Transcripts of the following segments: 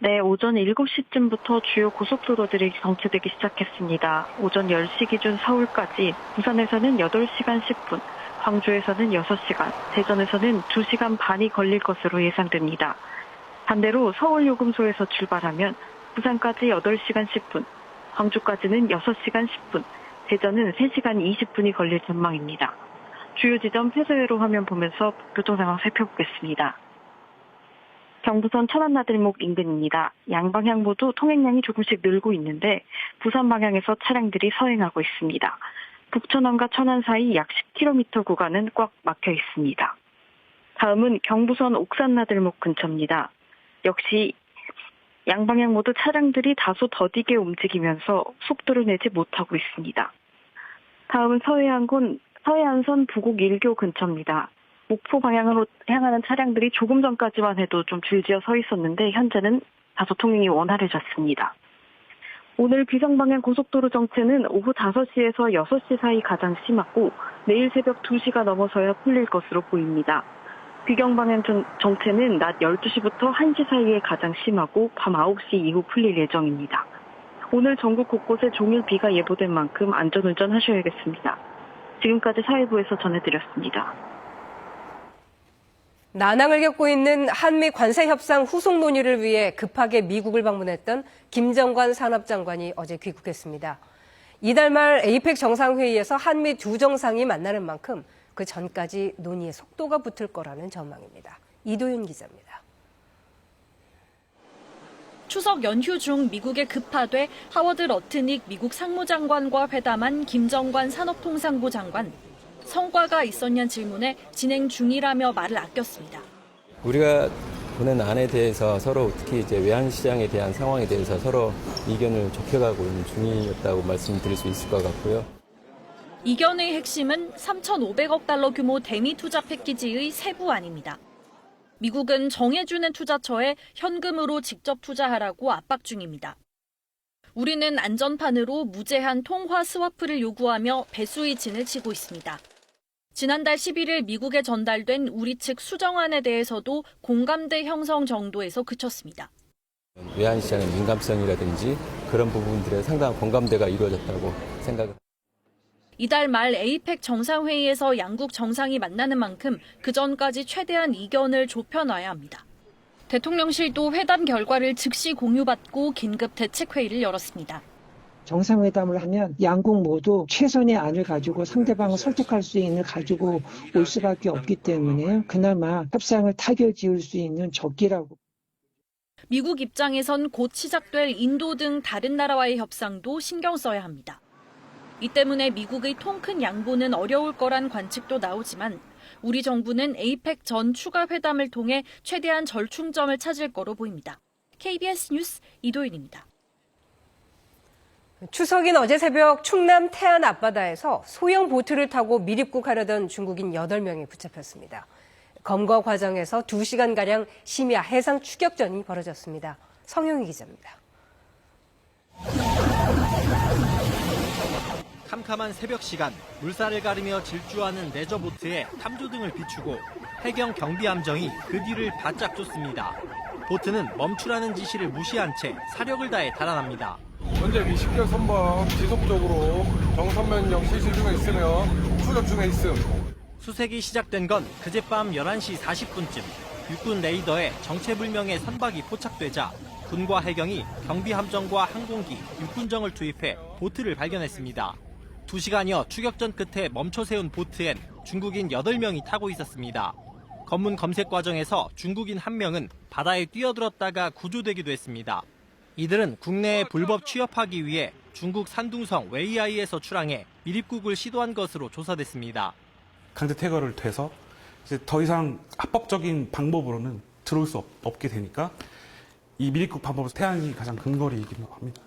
네, 오전 7시쯤부터 주요 고속도로들이 정체되기 시작했습니다. 오전 10시 기준 서울까지 부산에서는 8시간 10분, 광주에서는 6시간, 대전에서는 2시간 반이 걸릴 것으로 예상됩니다. 반대로 서울 요금소에서 출발하면 부산까지 8시간 10분, 광주까지는 6시간 10분, 대전은 3시간 20분이 걸릴 전망입니다. 주요 지점 폐쇄회로 화면 보면서 교통 상황 살펴보겠습니다. 경부선 천안나들목 인근입니다. 양방향 모두 통행량이 조금씩 늘고 있는데 부산 방향에서 차량들이 서행하고 있습니다. 북천안과 천안 사이 약 10km 구간은 꽉 막혀 있습니다. 다음은 경부선 옥산나들목 근처입니다. 역시 양방향 모두 차량들이 다소 더디게 움직이면서 속도를 내지 못하고 있습니다. 다음은 서해안선 부곡 1교 근처입니다. 목포 방향으로 향하는 차량들이 조금 전까지만 해도 좀 줄지어 서 있었는데 현재는 다소 통행이 원활해졌습니다. 오늘 비상방향 고속도로 정체는 오후 5시에서 6시 사이 가장 심하고 내일 새벽 2시가 넘어서야 풀릴 것으로 보입니다. 비경방향 정체는 낮 12시부터 1시 사이에 가장 심하고 밤 9시 이후 풀릴 예정입니다. 오늘 전국 곳곳에 종일 비가 예보된 만큼 안전운전 하셔야겠습니다. 지금까지 사회부에서 전해드렸습니다. 난항을 겪고 있는 한미 관세 협상 후속 논의를 위해 급하게 미국을 방문했던 김정관 산업장관이 어제 귀국했습니다. 이달 말 에이펙 정상회의에서 한미 두 정상이 만나는 만큼 그 전까지 논의의 속도가 붙을 거라는 전망입니다. 이도윤 기자입니다. 추석 연휴 중 미국에 급파돼 하워드 러트닉 미국 상무장관과 회담한 김정관 산업통상부 장관. 성과가 있었냐는 질문에 진행 중이라며 말을 아꼈습니다. 우리가 보낸 안에 대해서 서로 특히 이제 외환시장에 대한 상황에 대해서 서로 이견을 좁혀가고 있는 중이었다고 말씀드릴 수 있을 것 같고요. 이견의 핵심은 3,500억 달러 규모 대미 투자 패키지의 세부안입니다. 미국은 정해주는 투자처에 현금으로 직접 투자하라고 압박 중입니다. 우리는 안전판으로 무제한 통화 스와프를 요구하며 배수의 진을 치고 있습니다. 지난달 11일 미국에 전달된 우리 측 수정안에 대해서도 공감대 형성 정도에서 그쳤습니다. 외환시장의 민감성이라든지 그런 부분들에 상당한 공감대가 이루어졌다고 생각합니다. 이달 말 에이펙 정상회의에서 양국 정상이 만나는 만큼 그전까지 최대한 이견을 좁혀놔야 합니다. 대통령실도 회담 결과를 즉시 공유받고 긴급 대책회의를 열었습니다. 정상회담을 하면 양국 모두 최선의 안을 가지고 상대방을 설득할 수 있는 가지고 올 수밖에 없기 때문에 그나마 협상을 타결 지을 수 있는 적기라고. 미국 입장에선 곧 시작될 인도 등 다른 나라와의 협상도 신경 써야 합니다. 이 때문에 미국의 통 큰 양보는 어려울 거란 관측도 나오지만 우리 정부는 에이펙 전 추가 회담을 통해 최대한 절충점을 찾을 거로 보입니다. KBS 뉴스 이도윤입니다. 추석인 어제 새벽 충남 태안 앞바다에서 소형 보트를 타고 미립국하려던 중국인 8명이 붙잡혔습니다. 검거 과정에서 2시간가량 심야 해상 추격전이 벌어졌습니다. 성용희 기자입니다. 캄캄한 새벽 시간, 물살을 가르며 질주하는 레저보트에 탐조등을 비추고 해경 경비함정이 그 뒤를 바짝 쫓습니다. 보트는 멈추라는 지시를 무시한 채 사력을 다해 달아납니다. 현재 미식격 선박 지속적으로 정선면역 실시 중에 있으며 추적 중에 있음. 수색이 시작된 건 그젯밤 11시 40분쯤 육군 레이더에 정체불명의 선박이 포착되자 군과 해경이 경비함정과 항공기, 육군정을 투입해 보트를 발견했습니다. 2시간여 추격전 끝에 멈춰 세운 보트엔 중국인 8명이 타고 있었습니다. 검문 검색 과정에서 중국인 1명은 바다에 뛰어들었다가 구조되기도 했습니다. 이들은 국내에 불법 취업하기 위해 중국 산둥성 웨이아이에서 출항해 미립국을 시도한 것으로 조사됐습니다. 강제 퇴거를 돼서 이제 더 이상 합법적인 방법으로는 들어올 수 없게 되니까 이 미립국 방법은 태안이 가장 근거리이기도 합니다.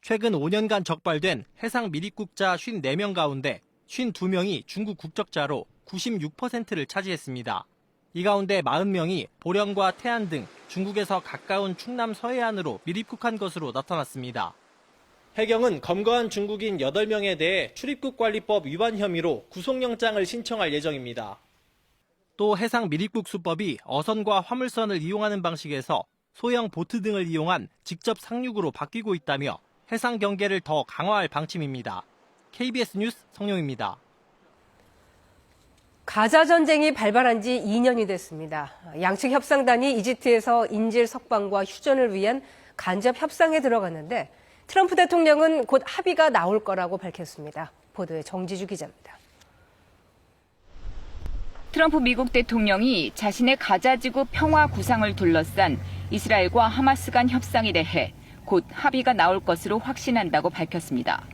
최근 5년간 적발된 해상 미립국자 54명 가운데 52명이 중국 국적자로 96%를 차지했습니다. 이 가운데 40명이 보령과 태안 등 중국에서 가까운 충남 서해안으로 미립국한 것으로 나타났습니다. 해경은 검거한 중국인 8명에 대해 출입국관리법 위반 혐의로 구속영장을 신청할 예정입니다. 또 해상 미립국 수법이 어선과 화물선을 이용하는 방식에서 소형 보트 등을 이용한 직접 상륙으로 바뀌고 있다며 해상 경계를 더 강화할 방침입니다. KBS 뉴스 성룡입니다. 가자 전쟁이 발발한 지 2년이 됐습니다. 양측 협상단이 이집트에서 인질 석방과 휴전을 위한 간접 협상에 들어갔는데 트럼프 대통령은 곧 합의가 나올 거라고 밝혔습니다. 보도에 정지주 기자입니다. 트럼프 미국 대통령이 자신의 가자지구 평화 구상을 둘러싼 이스라엘과 하마스 간 협상에 대해 곧 합의가 나올 것으로 확신한다고 밝혔습니다.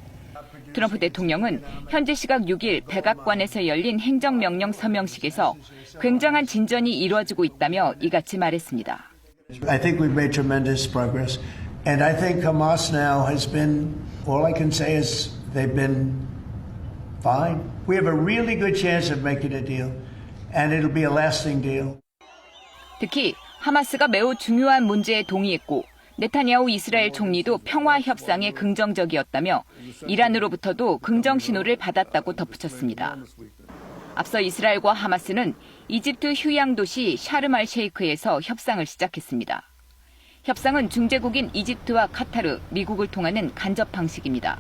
트럼프 대통령은 현지 시각 6일 백악관에서 열린 행정명령 서명식에서 굉장한 진전이 이루어지고 있다며 이같이 말했습니다. I think we've made tremendous progress, and I think Hamas now has been, all I can say is they've been fine. We have a really good chance of making a deal, and it'll be a lasting deal. 특히 하마스가 매우 중요한 문제에 동의했고 네타냐후 이스라엘 총리도 평화 협상에 긍정적이었다며 이란으로부터도 긍정 신호를 받았다고 덧붙였습니다. 앞서 이스라엘과 하마스는 이집트 휴양 도시 샤르말 셰이크에서 협상을 시작했습니다. 협상은 중재국인 이집트와 카타르, 미국을 통하는 간접 방식입니다.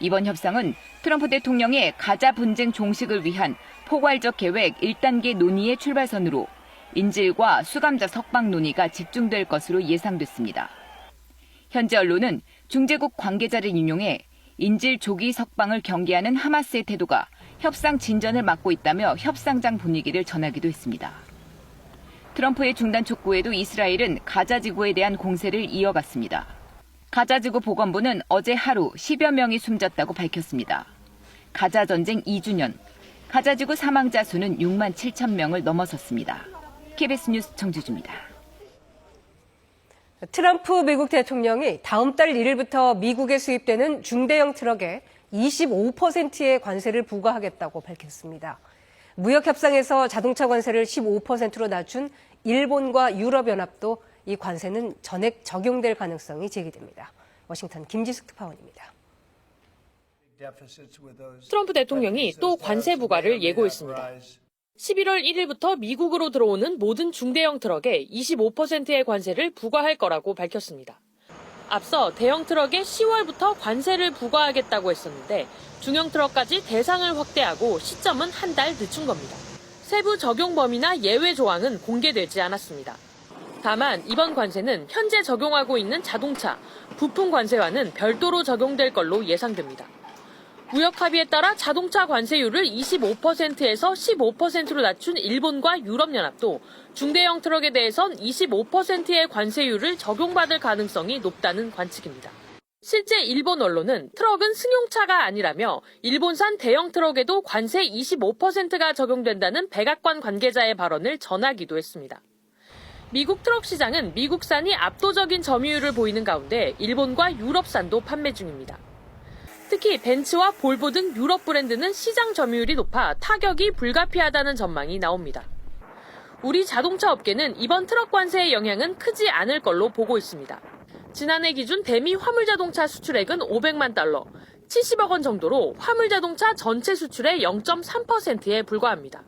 이번 협상은 트럼프 대통령의 가자 분쟁 종식을 위한 포괄적 계획 1단계 논의의 출발선으로 인질과 수감자 석방 논의가 집중될 것으로 예상됐습니다. 현재 언론은 중재국 관계자를 인용해 인질 조기 석방을 경계하는 하마스의 태도가 협상 진전을 막고 있다며 협상장 분위기를 전하기도 했습니다. 트럼프의 중단 촉구에도 이스라엘은 가자지구에 대한 공세를 이어갔습니다. 가자지구 보건부는 어제 하루 10여 명이 숨졌다고 밝혔습니다. 가자 전쟁 2주년, 가자지구 사망자 수는 6만 7천 명을 넘어섰습니다. KBS 뉴스 정주주입니다. 트럼프 미국 대통령이 다음 달 1일부터 미국에 수입되는 중대형 트럭에 25%의 관세를 부과하겠다고 밝혔습니다. 무역 협상에서 자동차 관세를 15%로 낮춘 일본과 유럽연합도 이 관세는 전액 적용될 가능성이 제기됩니다. 워싱턴 김지숙 특파원입니다. 트럼프 대통령이 또 관세 부과를 예고했습니다. 11월 1일부터 미국으로 들어오는 모든 중대형 트럭에 25%의 관세를 부과할 거라고 밝혔습니다. 앞서 대형 트럭에 10월부터 관세를 부과하겠다고 했었는데 중형 트럭까지 대상을 확대하고 시점은 한 달 늦춘 겁니다. 세부 적용 범위나 예외 조항은 공개되지 않았습니다. 다만 이번 관세는 현재 적용하고 있는 자동차, 부품 관세와는 별도로 적용될 걸로 예상됩니다. 무역 합의에 따라 자동차 관세율을 25%에서 15%로 낮춘 일본과 유럽연합도 중대형 트럭에 대해선 25%의 관세율을 적용받을 가능성이 높다는 관측입니다. 실제 일본 언론은 트럭은 승용차가 아니라며 일본산 대형 트럭에도 관세 25%가 적용된다는 백악관 관계자의 발언을 전하기도 했습니다. 미국 트럭 시장은 미국산이 압도적인 점유율을 보이는 가운데 일본과 유럽산도 판매 중입니다. 특히 벤츠와 볼보 등 유럽 브랜드는 시장 점유율이 높아 타격이 불가피하다는 전망이 나옵니다. 우리 자동차 업계는 이번 트럭 관세의 영향은 크지 않을 걸로 보고 있습니다. 지난해 기준 대미 화물자동차 수출액은 500만 달러, 70억 원 정도로 화물자동차 전체 수출의 0.3%에 불과합니다.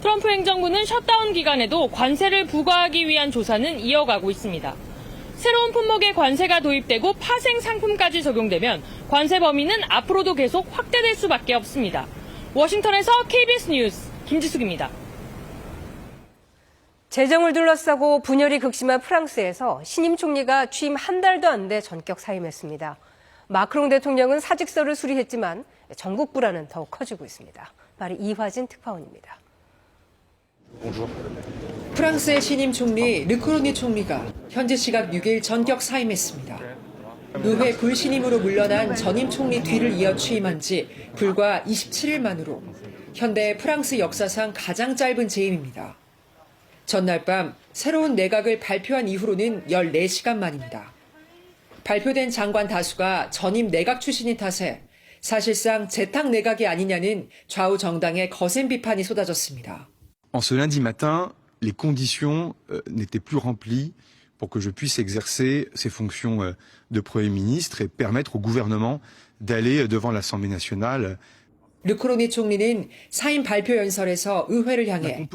트럼프 행정부는 셧다운 기간에도 관세를 부과하기 위한 조사는 이어가고 있습니다. 새로운 품목의 관세가 도입되고 파생 상품까지 적용되면 관세 범위는 앞으로도 계속 확대될 수밖에 없습니다. 워싱턴에서 KBS 뉴스 김지숙입니다. 재정을 둘러싸고 분열이 극심한 프랑스에서 신임 총리가 취임 한 달도 안 돼 전격 사임했습니다. 마크롱 대통령은 사직서를 수리했지만 전국 불안은 더욱 커지고 있습니다. 바로 이화진 특파원입니다. 프랑스의 신임 총리 르크로니 총리가 현지 시각 6일 전격 사임했습니다. 의회 불신임으로 물러난 전임 총리 뒤를 이어 취임한 지 불과 27일 만으로 현대 프랑스 역사상 가장 짧은 재임입니다. 전날 밤 새로운 내각을 발표한 이후로는 14시간 만입니다. 발표된 장관 다수가 전임 내각 출신인 탓에 사실상 재탕 내각이 아니냐는 좌우 정당의 거센 비판이 쏟아졌습니다. En ce lundi matin, les conditions n'étaient plus remplies pour que je puisse exercer ces fonctions de Premier ministre et permettre au gouvernement d'aller devant l'Assemblée nationale. 르크로니 총리는 사임 발표 연설에서 의회를 향해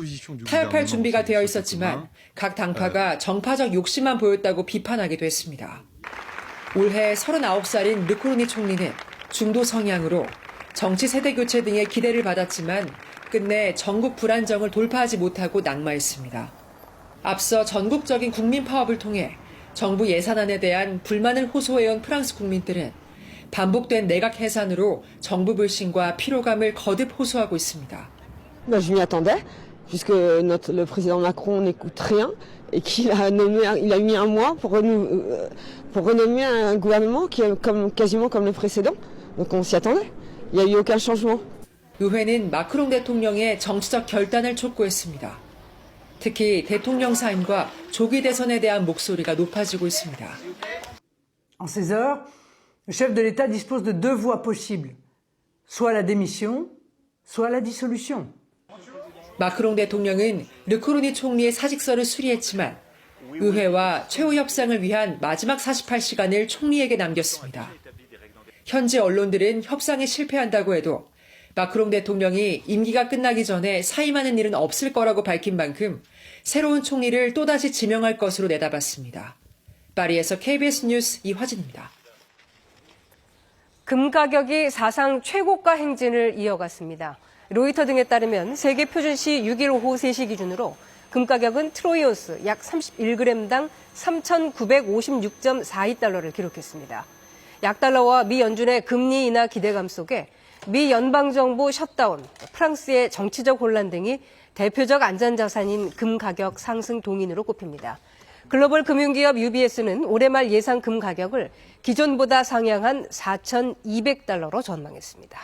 타협할 준비가 되어 있었지만 각 당파가 정파적 욕심만 보였다고 비판하기도 했습니다. 올해 39살인 르크로니 총리는 중도 성향으로 정치 세대 교체 등의 기대를 받았지만 끝내 전국 불안정을 돌파하지 못하고 낙마했습니다. 앞서 전국적인 국민 파업을 통해 정부 예산안에 대한 불만을 호소해온 프랑스 국민들은 반복된 내각 해산으로 정부 불신과 피로감을 거듭 호소하고 있습니다. Je m'y attendais, puisque le président Macron n'écoute rien et qu'il a il a mis un mois pour renommer un gouvernement qui est quasiment comme le précédent. Donc on s'y attendait. Il n'y a eu aucun changement. 의회는 마크롱 대통령의 정치적 결단을 촉구했습니다. 특히 대통령 사임과 조기 대선에 대한 목소리가 높아지고 있습니다. En ces heures, le chef de l'État dispose de deux voies possibles, soit la démission, soit la dissolution. 마크롱 대통령은 르크로니 총리의 사직서를 수리했지만 의회와 최후 협상을 위한 마지막 48시간을 총리에게 남겼습니다. 현지 언론들은 협상에 실패한다고 해도 마크롱 대통령이 임기가 끝나기 전에 사임하는 일은 없을 거라고 밝힌 만큼 새로운 총리를 또다시 지명할 것으로 내다봤습니다. 파리에서 KBS 뉴스 이화진입니다. 금 가격이 사상 최고가 행진을 이어갔습니다. 로이터 등에 따르면 세계 표준시 6일 오후 3시 기준으로 금 가격은 트로이온스 약 31g당 3,956.42달러를 기록했습니다. 약달러와 미 연준의 금리 인하 기대감 속에 미 연방정부 셧다운, 프랑스의 정치적 혼란 등이 대표적 안전자산인 금 가격 상승 동인으로 꼽힙니다. 글로벌 금융기업 UBS는 올해 말 예상 금 가격을 기존보다 상향한 4,200달러로 전망했습니다.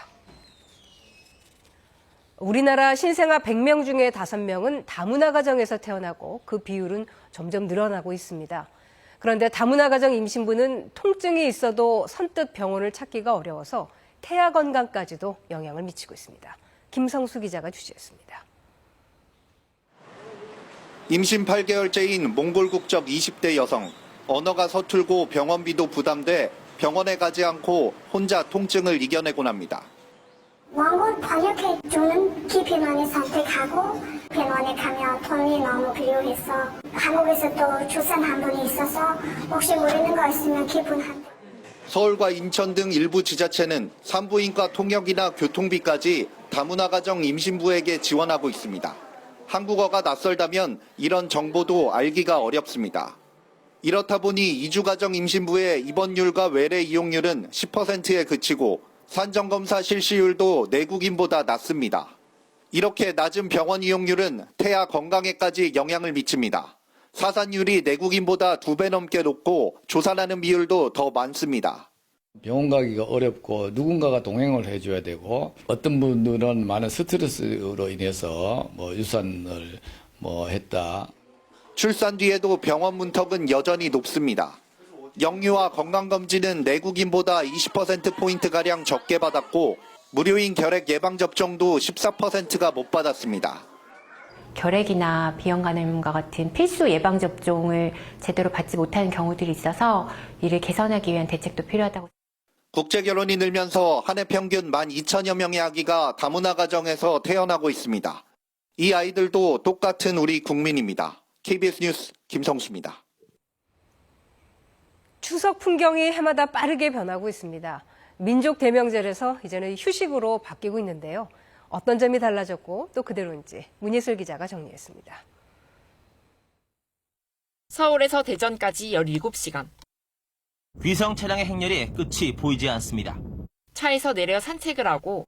우리나라 신생아 100명 중에 5명은 다문화 가정에서 태어나고 그 비율은 점점 늘어나고 있습니다. 그런데 다문화 가정 임신부는 통증이 있어도 선뜻 병원을 찾기가 어려워서 태아 건강까지도 영향을 미치고 있습니다. 김성수 기자가 취재했습니다. 임신 8개월째인 몽골 국적 20대 여성. 언어가 서툴고 병원비도 부담돼 병원에 가지 않고 혼자 통증을 이겨내곤 합니다. 원고 번역해주는 기피만을 선택하고 병원에 가면 돈이 너무 필요해서 한국에서 또 출산한 분이 있어서 혹시 모르는 거 있으면 기분한다. 서울과 인천 등 일부 지자체는 산부인과 통역이나 교통비까지 다문화 가정 임신부에게 지원하고 있습니다. 한국어가 낯설다면 이런 정보도 알기가 어렵습니다. 이렇다 보니 이주가정 임신부의 입원율과 외래 이용률은 10%에 그치고 산정검사 실시율도 내국인보다 낮습니다. 이렇게 낮은 병원 이용률은 태아 건강에까지 영향을 미칩니다. 사산율이 내국인보다 2배 넘게 높고 조산하는 비율도 더 많습니다. 병원 가기가 어렵고 누군가가 동행을 해줘야 되고 어떤 분들은 많은 스트레스로 인해서 유산을 했다. 출산 뒤에도 병원 문턱은 여전히 높습니다. 영유아 건강검진은 내국인보다 20%포인트가량 적게 받았고 무료인 결핵 예방접종도 14%가 못 받았습니다. 결핵이나 비형간염과 같은 필수 예방접종을 제대로 받지 못하는 경우들이 있어서 이를 개선하기 위한 대책도 필요하다고. 국제결혼이 늘면서 한 해 평균 12,000여 명의 아기가 다문화 가정에서 태어나고 있습니다. 이 아이들도 똑같은 우리 국민입니다. KBS 뉴스 김성수입니다. 추석 풍경이 해마다 빠르게 변하고 있습니다. 민족 대명절에서 이제는 휴식으로 바뀌고 있는데요. 어떤 점이 달라졌고 또 그대로인지 문예슬 기자가 정리했습니다. 서울에서 대전까지 17시간. 위성 차량의 행렬이 끝이 보이지 않습니다. 차에서 내려 산책을 하고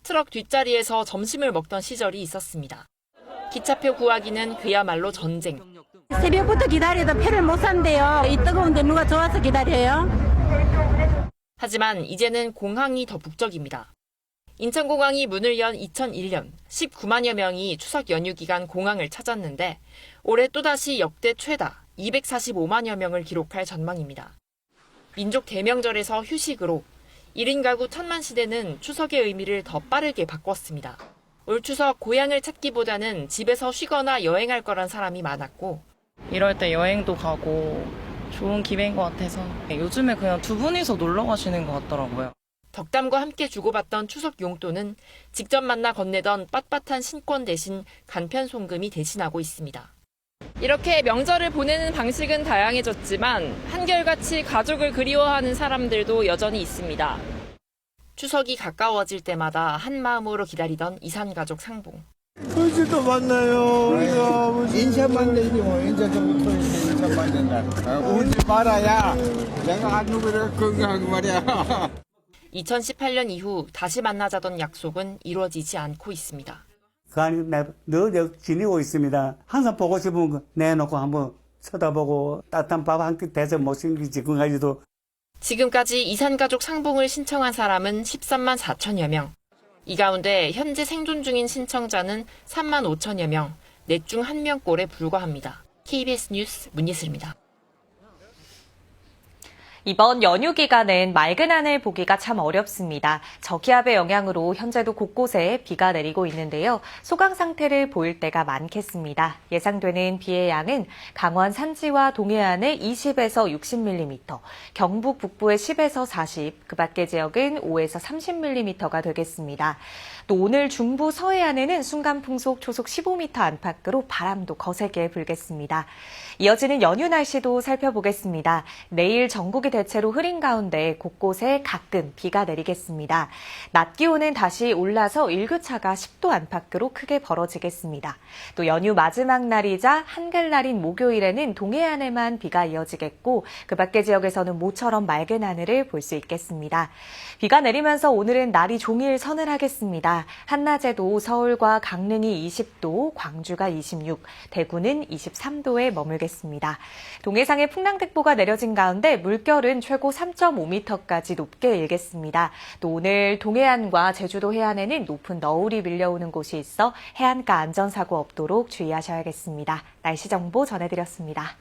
트럭 뒷자리에서 점심을 먹던 시절이 있었습니다. 기차표 구하기는 그야말로 전쟁. 새벽부터 기다려도 표를 못 산대요. 이 뜨거운데 누가 좋아서 기다려요? 하지만 이제는 공항이 더 북적입니다. 인천공항이 문을 연 2001년 19만여 명이 추석 연휴 기간 공항을 찾았는데 올해 또다시 역대 최다 245만여 명을 기록할 전망입니다. 민족 대명절에서 휴식으로 1인 가구 1000만 시대는 추석의 의미를 더 빠르게 바꿨습니다. 올 추석 고향을 찾기보다는 집에서 쉬거나 여행할 거란 사람이 많았고 이럴 때 여행도 가고 좋은 기회인 것 같아서 요즘에 그냥 두 분이서 놀러 가시는 것 같더라고요. 덕담과 함께 주고받던 추석 용돈은 직접 만나 건네던 빳빳한 신권 대신 간편 송금이 대신하고 있습니다. 이렇게 명절을 보내는 방식은 다양해졌지만 한결같이 가족을 그리워하는 사람들도 여전히 있습니다. 추석이 가까워질 때마다 한 마음으로 기다리던 이산가족 상봉. 언제도 만나요. 우리가 인사만 내지 뭐 인사 좀 토요일에 인사만 낸다. 오지 말아야 내가 안 누구를 건강하고 말이야. 2018년 이후 다시 만나자던 약속은 이루어지지 않고 있습니다. 그 안에 늘 지니고 있습니다. 항상 보고 싶은 거 내놓고 한번 쳐다보고 따뜻한 밥 한 끼 대접 못 챙기 지금까지도. 지금까지 이산가족 상봉을 신청한 사람은 13만 4천여 명. 이 가운데 현재 생존 중인 신청자는 3만 5천여 명, 넷 중 1명꼴에 불과합니다. KBS 뉴스 문예슬입니다. 이번 연휴 기간엔 맑은 하늘 보기가 참 어렵습니다. 저기압의 영향으로 현재도 곳곳에 비가 내리고 있는데요. 소강 상태를 보일 때가 많겠습니다. 예상되는 비의 양은 강원 산지와 동해안에 20에서 60mm, 경북 북부에 10에서 40, 그 밖의 지역은 5에서 30mm가 되겠습니다. 또 오늘 중부 서해안에는 순간 풍속 초속 15m 안팎으로 바람도 거세게 불겠습니다. 이어지는 연휴 날씨도 살펴보겠습니다. 내일 전국이 대체로 흐린 가운데 곳곳에 가끔 비가 내리겠습니다. 낮 기온은 다시 올라서 일교차가 10도 안팎으로 크게 벌어지겠습니다. 또 연휴 마지막 날이자 한글날인 목요일에는 동해안에만 비가 이어지겠고 그 밖의 지역에서는 모처럼 맑은 하늘을 볼 수 있겠습니다. 비가 내리면서 오늘은 날이 종일 서늘하겠습니다. 한낮에도 서울과 강릉이 20도, 광주가 26, 대구는 23도에 머물겠습니다. 동해상에 풍랑특보가 내려진 가운데 물결은 최고 3.5m까지 높게 일겠습니다. 또 오늘 동해안과 제주도 해안에는 높은 너울이 밀려오는 곳이 있어 해안가 안전사고 없도록 주의하셔야겠습니다. 날씨 정보 전해드렸습니다.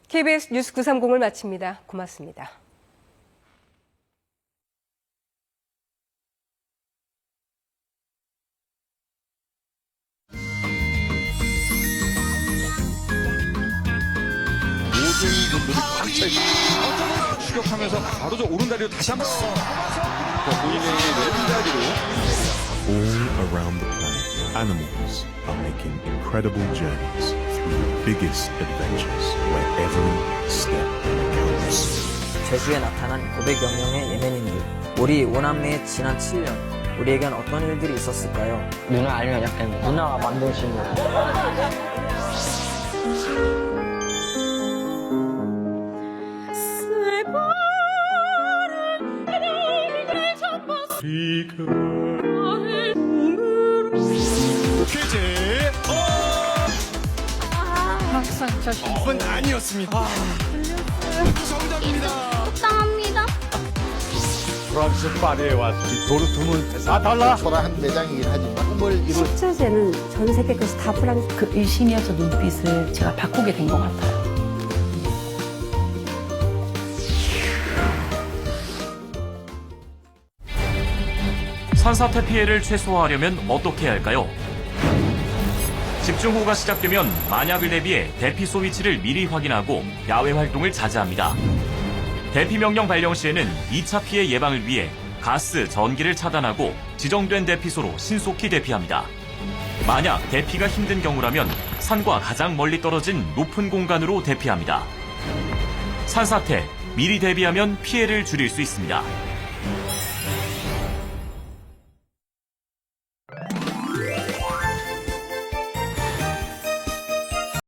KBS 뉴스 930을 마칩니다. 고맙습니다. 모든 분들이 꽉 차있고 추격하면서 바로 저 오른다리로 다시 한번 본인의 왼다리로 All around the planet, animals are making incredible journeys through the biggest adventures where every step counts. 제주에 나타난 500여 명의 예멘인들. 우리 오남매의 지난 7년, 우리에겐 어떤 일들이 있었을까요? 누나 알면 약간 누나가 만드신 거. 퀴즈 항상 저 10분 아니었습니다. 정답입니다. 속상합니다. 프랑스 파리에 왔지 도르트문트 달라 소라 한 매장이긴 하지만 꿈을 이룰 식자재는 전 세계 것이 다 프랑스. 그 일심이어서 눈빛을 제가 바꾸게 된 것 같아요. 산사태 피해를 최소화하려면 어떻게 해야 할까요? 집중호우가 시작되면 만약을 대비해 대피소 위치를 미리 확인하고 야외 활동을 자제합니다. 대피명령 발령 시에는 2차 피해 예방을 위해 가스, 전기를 차단하고 지정된 대피소로 신속히 대피합니다. 만약 대피가 힘든 경우라면 산과 가장 멀리 떨어진 높은 공간으로 대피합니다. 산사태, 미리 대비하면 피해를 줄일 수 있습니다.